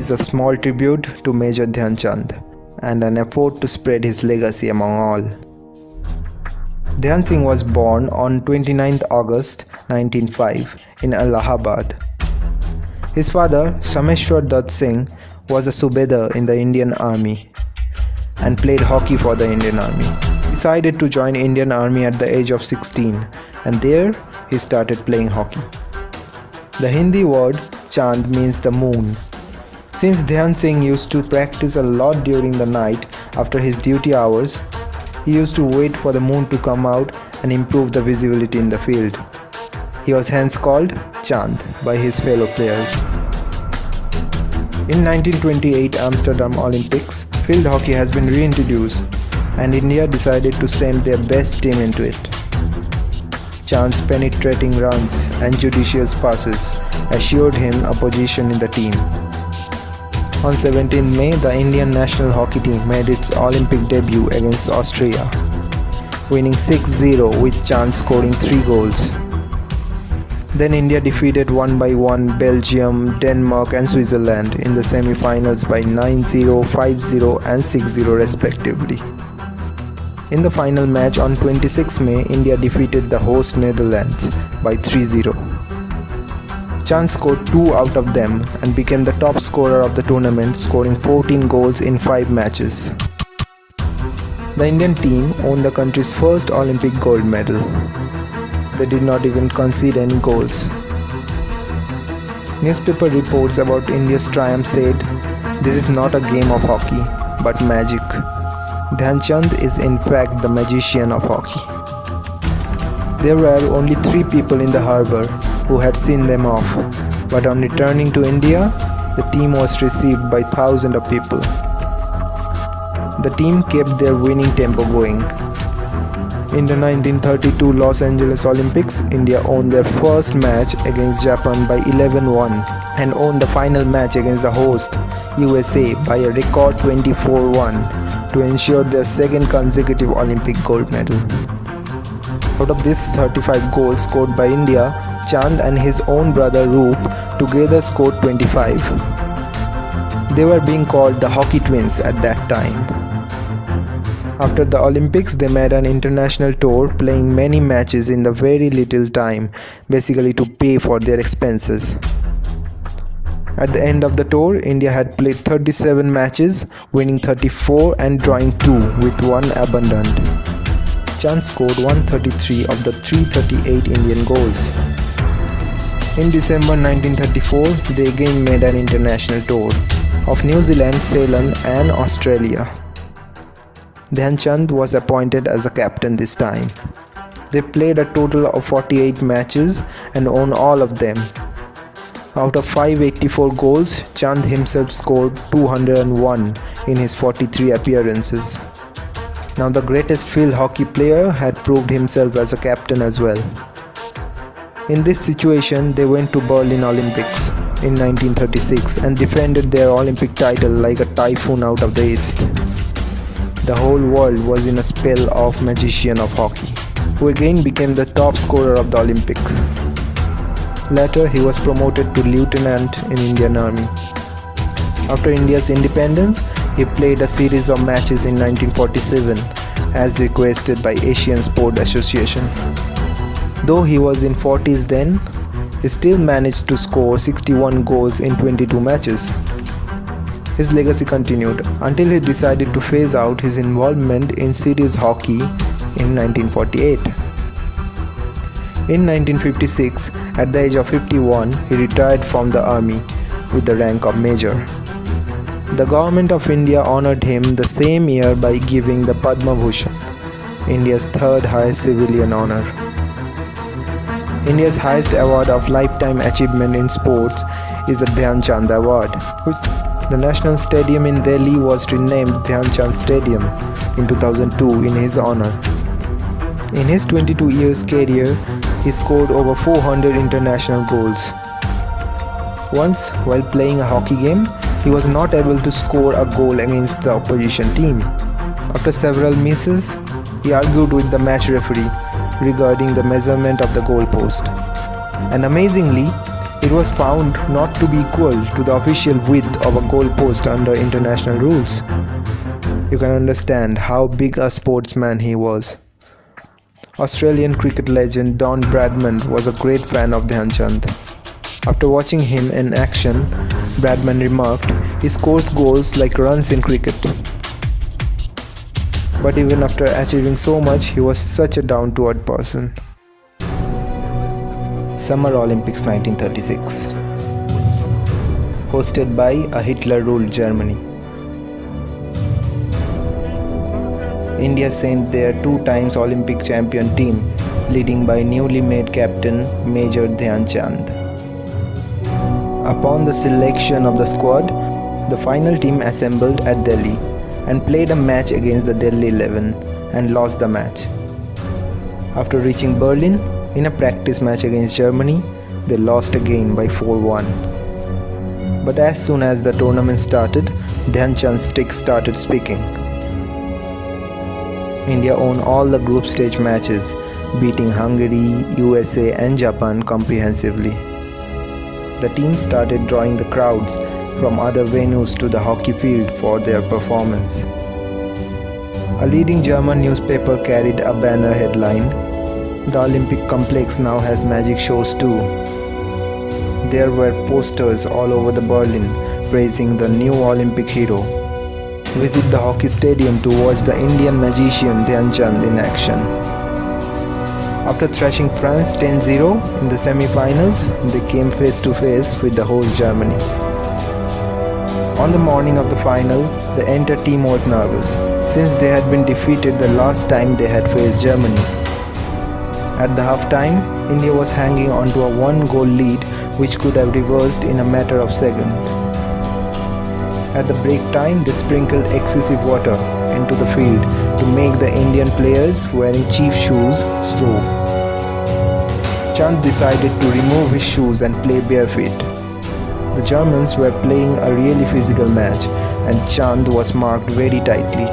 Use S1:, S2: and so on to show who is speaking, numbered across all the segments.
S1: is a small tribute to Major Dhyan Chand and an effort to spread his legacy among all. Dhyan Singh was born on 29th August 1905 in Allahabad. His father, Shameshwar Dutt Singh, was a Subedar in the Indian Army and played hockey for the Indian Army. He decided to join Indian Army at the age of 16 and there he started playing hockey. The Hindi word Chand means the moon. Since Dhyan Singh used to practice a lot during the night after his duty hours, he used to wait for the moon to come out and improve the visibility in the field. He was hence called Chand by his fellow players. In 1928 Amsterdam Olympics, field hockey has been reintroduced and India decided to send their best team into it. Chand's penetrating runs and judicious passes assured him a position in the team. On 17 May, the Indian national hockey team made its Olympic debut against Austria, winning 6-0 with Chand scoring 3 goals. Then India defeated 1-1 Belgium, Denmark and Switzerland in the semi-finals by 9-0, 5-0 and 6-0 respectively. In the final match on 26 May, India defeated the host Netherlands by 3-0. Chand scored 2 out of them and became the top scorer of the tournament, scoring 14 goals in 5 matches. The Indian team won the country's first Olympic gold medal. They did not even concede any goals. Newspaper reports about India's triumph said, "This is not a game of hockey, but magic. Dhyan Chand is in fact the magician of hockey." There were only 3 people in the harbour who had seen them off, but on returning to India, the team was received by thousands of people. The team kept their winning tempo going. In the 1932 Los Angeles Olympics, India won their first match against Japan by 11-1 and won the final match against the host USA by a record 24-1 to ensure their second consecutive Olympic gold medal. Out of these 35 goals scored by India, Chand and his own brother Roop together scored 25. They were being called the Hockey Twins at that time. After the Olympics, they made an international tour, playing many matches in the very little time, basically to pay for their expenses. At the end of the tour, India had played 37 matches, winning 34 and drawing 2 with 1 abandoned. Chand scored 133 of the 338 Indian goals. In December 1934, they again made an international tour of New Zealand, Ceylon and Australia. Dhyan Chand was appointed as a captain this time. They played a total of 48 matches and won all of them. Out of 584 goals, Chand himself scored 201 in his 43 appearances. Now the greatest field hockey player had proved himself as a captain as well. In this situation, they went to Berlin Olympics in 1936 and defended their Olympic title like a typhoon out of the east. The whole world was in a spell of magician of hockey, who again became the top scorer of the Olympic. Later, he was promoted to lieutenant in Indian Army. After India's independence, he played a series of matches in 1947 as requested by Asian Sport Association. Though he was in 40s then, he still managed to score 61 goals in 22 matches. His legacy continued until he decided to phase out his involvement in series hockey in 1948. In 1956, at the age of 51, he retired from the army with the rank of major. The government of India honoured him the same year by giving the Padma Bhushan, India's third highest civilian honour. India's highest award of lifetime achievement in sports is the Dhyan Chand Award, which the national stadium in Delhi was renamed Dhyan Chand Stadium in 2002 in his honour. In his 22 years career, he scored over 400 international goals. Once, while playing a hockey game, he was not able to score a goal against the opposition team. After several misses, he argued with the match referee regarding the measurement of the goalpost. And amazingly, It was found not to be equal to the official width of a goal post under international rules. You can understand how big a sportsman he was. Australian cricket legend Don Bradman was a great fan of Dhyan Chand. After watching him in action, Bradman remarked, "He scores goals like runs in cricket." But even after achieving so much, he was such a down-to-earth person. Summer Olympics 1936. Hosted by a Hitler-ruled Germany. India sent their 2 times Olympic champion team, leading by newly made captain Major Dhyan Chand. Upon the selection of the squad, the final team assembled at Delhi and played a match against the Delhi 11 and lost the match. After reaching Berlin, in a practice match against Germany, they lost again by 4-1. But as soon as the tournament started, Dhyan Chand's stick started speaking. India won all the group stage matches, beating Hungary, USA and Japan comprehensively. The team started drawing the crowds from other venues to the hockey field for their performance. A leading German newspaper carried a banner headline, "The Olympic complex now has magic shows too." There were posters all over the Berlin praising the new Olympic hero. Visit the hockey stadium to watch the Indian magician Dhyan Chand in action. After thrashing France 10-0 in the semi-finals, they came face to face with the host Germany. On the morning of the final, the entire team was nervous, since they had been defeated the last time they had faced Germany. At the half-time, India was hanging onto a 1-goal lead which could have reversed in a matter of seconds. At the break time, they sprinkled excessive water into the field to make the Indian players wearing cheap shoes slow. Chand decided to remove his shoes and play barefoot. The Germans were playing a really physical match and Chand was marked very tightly.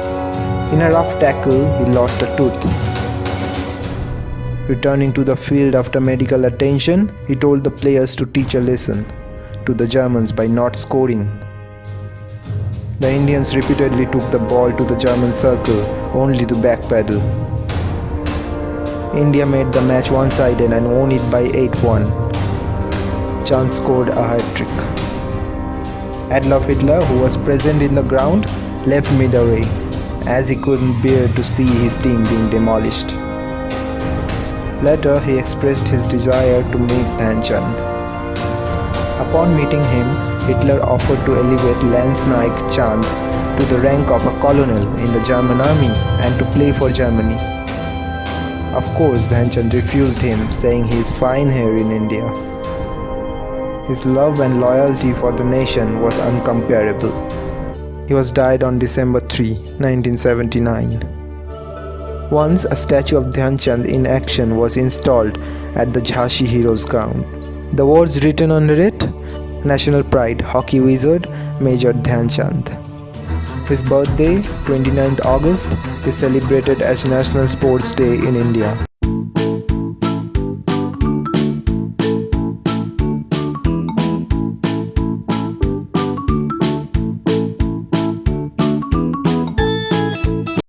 S1: In a rough tackle, he lost a tooth. Returning to the field after medical attention, he told the players to teach a lesson to the Germans by not scoring. The Indians repeatedly took the ball to the German circle, only to backpedal. India made the match one-sided and won it by 8-1. Chand scored a hat-trick. Adolf Hitler, who was present in the ground, left midway, as he couldn't bear to see his team being demolished. Later, he expressed his desire to meet Dhyan Chand. Upon meeting him, Hitler offered to elevate Lance Naik Chand to the rank of a colonel in the German army and to play for Germany. Of course, Dhyan Chand refused him, saying he is fine here in India. His love and loyalty for the nation was uncomparable. He was died on December 3, 1979. Once, a statue of Dhyan Chand in action was installed at the Jhansi Heroes ground. The words written under it, "National Pride, Hockey Wizard, Major Dhyan Chand." His birthday, 29th August, is celebrated as National Sports Day in India.